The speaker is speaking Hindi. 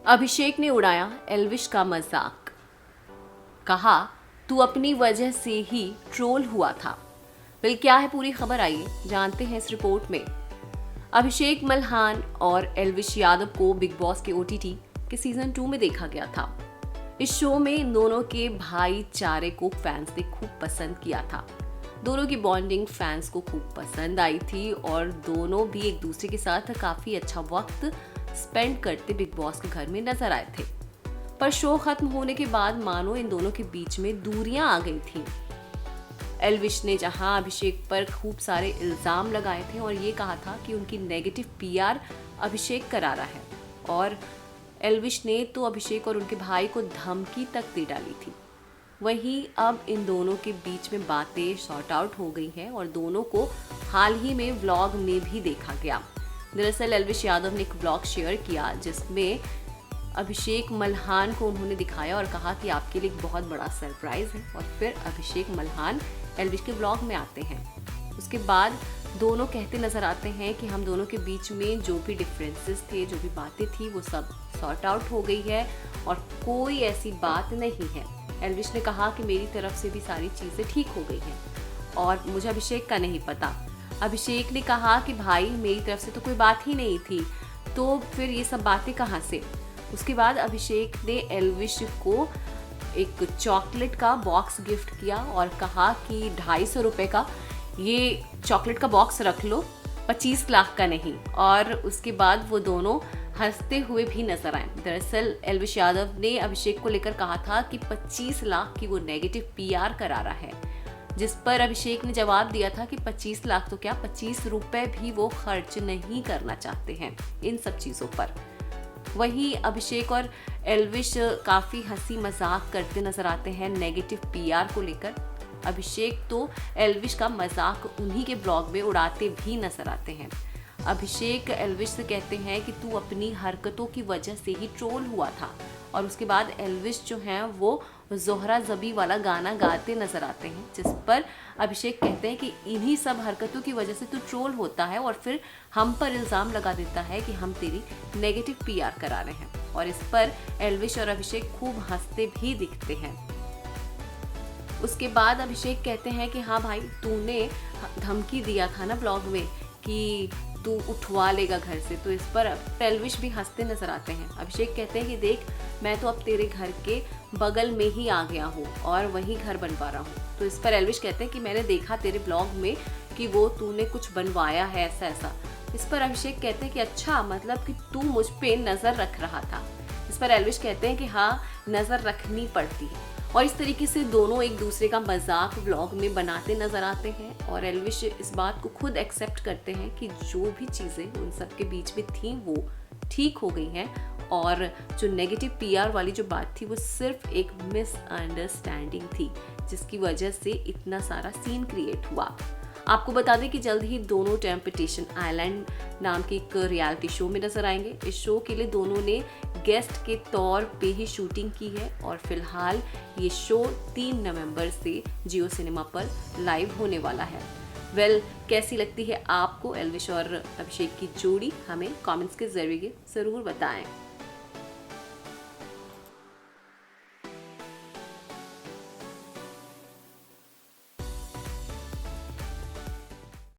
अभिषेक ने उड़ाया एल्विश का मजाक। कहा, तू अपनी वजह से ही ट्रोल हुआ था। फिर क्या है पूरी खबर, आइए जानते हैं इस रिपोर्ट में। अभिषेक मल्हान और एल्विश यादव को बिग बॉस के OTT के सीजन 2 में देखा गया था। इस शो में इन दोनों के भाईचारे को फैंस ने खूब पसंद किया था। दोनों की बॉन्डिंग फैंस को खूब पसंद आई थी और दोनों भी एक दूसरे के साथ काफी अच्छा वक्त स्पेंड करते बिग बॉस के घर में नजर आए थे। पर शो खत्म होने के बाद मानो इन दोनों के बीच में दूरियां आ गई थी। एल्विश ने जहां अभिषेक पर खूब सारे इल्जाम लगाए थे और ये कहा था कि उनकी नेगेटिव PR अभिषेक करा रहा है, और एल्विश ने तो अभिषेक और उनके भाई को धमकी तक दे डाली थी। वहीं अब इन दोनों के बीच में बातें सॉर्ट आउट हो गई हैं और दोनों को हाल ही में व्लॉग में भी देखा गया। दरअसल एल्विश यादव ने एक व्लॉग शेयर किया जिसमें अभिषेक मल्हान को उन्होंने दिखाया और कहा कि आपके लिए एक बहुत बड़ा सरप्राइज है, और फिर अभिषेक मल्हान एल्विश के व्लॉग में आते हैं। उसके बाद दोनों कहते नजर आते हैं कि हम दोनों के बीच में जो भी डिफरेंसेस थे, जो भी बातें थी, वो सब सॉर्ट आउट हो गई है और कोई ऐसी बात नहीं है। एल्विश ने कहा कि मेरी तरफ से भी सारी चीज़ें ठीक हो गई हैं और मुझे अभिषेक का नहीं पता। अभिषेक ने कहा कि भाई मेरी तरफ से तो कोई बात ही नहीं थी, तो फिर ये सब बातें कहाँ से। उसके बाद अभिषेक ने एल्विश को एक चॉकलेट का बॉक्स गिफ्ट किया और कहा कि 250 रुपये का ये चॉकलेट का बॉक्स रख लो, 25 लाख का नहीं। और उसके बाद वो दोनों हंसते हुए भी नजर आए। दरअसल एल्विश यादव ने अभिषेक को लेकर कहा था कि 25 लाख की वो नेगेटिव PR करा रहा है, जिस पर अभिषेक ने जवाब दिया था कि 25 लाख तो क्या, 25 रुपए भी वो खर्च नहीं करना चाहते हैं इन सब चीज़ों पर। वहीं अभिषेक और एल्विश काफ़ी हंसी मजाक करते नजर आते हैं नेगेटिव PR को लेकर। अभिषेक तो एल्विश का मजाक उन्हीं के ब्लॉग में उड़ाते भी नजर आते हैं। अभिषेक एल्विश से कहते हैं कि तू अपनी हरकतों की वजह से ही ट्रोल हुआ था, और उसके बाद एल्विश जो हैं वो जोहरा जबी वाला गाना गाते नजर आते हैं, जिस पर अभिषेक कहते हैं कि इन्हीं सब हरकतों की वजह से तू ट्रोल होता है और फिर हम पर इल्ज़ाम लगा देता है कि हम तेरी नेगेटिव PR करा रहे हैं। और इस पर एल्विश और अभिषेक खूब हंसते भी दिखते हैं। उसके बाद अभिषेक कहते हैं कि हाँ भाई, तूने धमकी दिया था ना ब्लॉग में कि तू उठवा लेगा घर से, तो इस पर एल्विश भी हंसते नजर आते हैं। अभिषेक कहते हैं कि देख, मैं तो अब तेरे घर के बगल में ही आ गया हूँ और वहीं घर बनवा रहा हूँ। तो इस पर एल्विश कहते हैं कि मैंने देखा तेरे ब्लॉग में कि वो तूने कुछ बनवाया है ऐसा ऐसा। इस पर अभिषेक कहते हैं कि अच्छा, मतलब कि तू मुझ पे नज़र रख रहा था। इस पर एल्विश कहते हैं कि हाँ, नज़र रखनी पड़ती है। और इस तरीके से दोनों एक दूसरे का मजाक व्लॉग में बनाते नजर आते हैं और एल्विश इस बात को खुद एक्सेप्ट करते हैं कि जो भी चीज़ें उन सब के बीच में थी वो ठीक हो गई हैं, और जो नेगेटिव PR वाली जो बात थी वो सिर्फ एक मिसअंडरस्टैंडिंग थी, जिसकी वजह से इतना सारा सीन क्रिएट हुआ। आपको बता दें कि जल्द ही दोनों टेम्पटेशन आइलैंड नाम के एक रियलिटी शो में नजर आएंगे। इस शो के लिए दोनों ने गेस्ट के तौर पे ही शूटिंग की है और फिलहाल ये शो 3 नवंबर से जियो सिनेमा पर लाइव होने वाला है। कैसी लगती है आपको एल्विश और अभिषेक की जोड़ी? हमें कमेंट्स के जरिए ज़रूर बताएं।